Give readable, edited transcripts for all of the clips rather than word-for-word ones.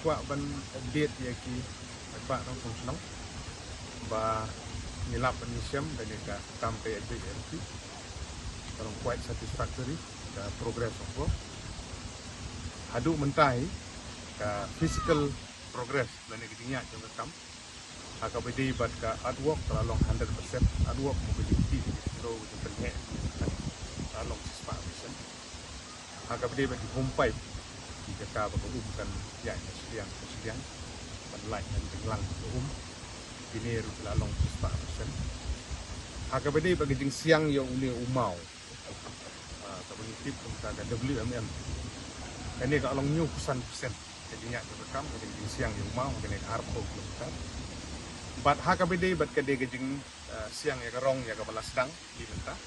kuat ban update ya ki pak nong song senang ba nilap penyisiam dan juga sampai JMP kalau quite satisfactory the progress of work hadu mentai ka physical progress dan negerinya juga kam akabedi bat ka artwork teralong 100% artwork mo bejiti so with penhe teralong 6% akabedi bat humpai di kata kan ya sediang penlai dan tenglang ini teralong 6% akabedi bagi jing siang ya uli umau kabeni tip tentang WMM ini ka along new persen jadinya rekam jadi siang ya umau kene arpo kilometer bat HKBD bat kede gejing siang ya kerong ya kepala sedang di mentah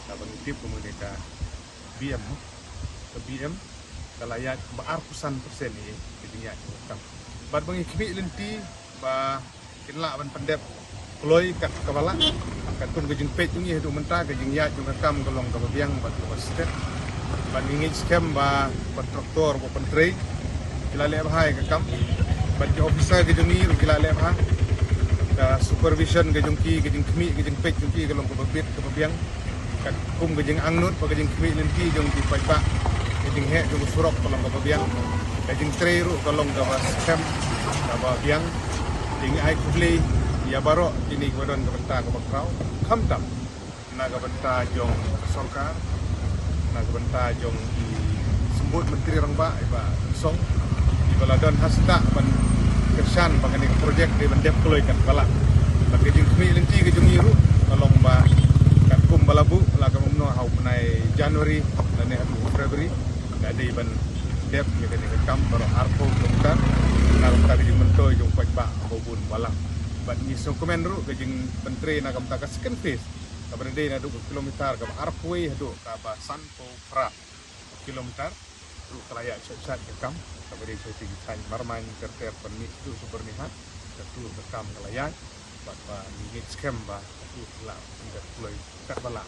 kabeni tip kemudian ka BM ke BM kalayat bearpusan persen ini jadinya rekam bat bengi kimi lenti ba kinla ban pendep Kloy kat kepala kat tum gejing pet tungi hidu mentah gejing ya juga kam golong ke biang bat ke stet ban ingin scam ba kontraktor ba pentrei kila le bahai ke kam bat ke officer gejing ni kila le bah da supervision gejing ki gejing kemi gejing pet tungi golong ke bebet ke biang kat kum gejing angnut ba gejing kemi lenti jong di pai pak gejing he jong surok golong ke biang gejing trei ru golong ke scam ba biang ding ai kubli ya baru ini kemudian kebentar ke bakrau kamtam na kebentar jong sorkar na kebentar jong di sembut menteri rangba iba song di baladon hasta ban kersan bangani projek di bendep kloy kan bala bagi jing kemi lenti ke jong iru tolong ba kat kum balabu la ka mumno hau menai Januari dan ne Februari da dei ban dep ni ke kam baru arpo kebentar na kebentar jing mentoy jong kwaj ba bobun balang bat ni so komen ru gejing pentre na kam taka second phase kabar dei na 2 kilometer ka arpway hadu ka ba sanpo fra kilometer ru kalaya sat ke kam kabar dei seti tan marman terter perni tu super nihat tu kam kalaya bat ba ni scam ba tu la tidak ploy kat bala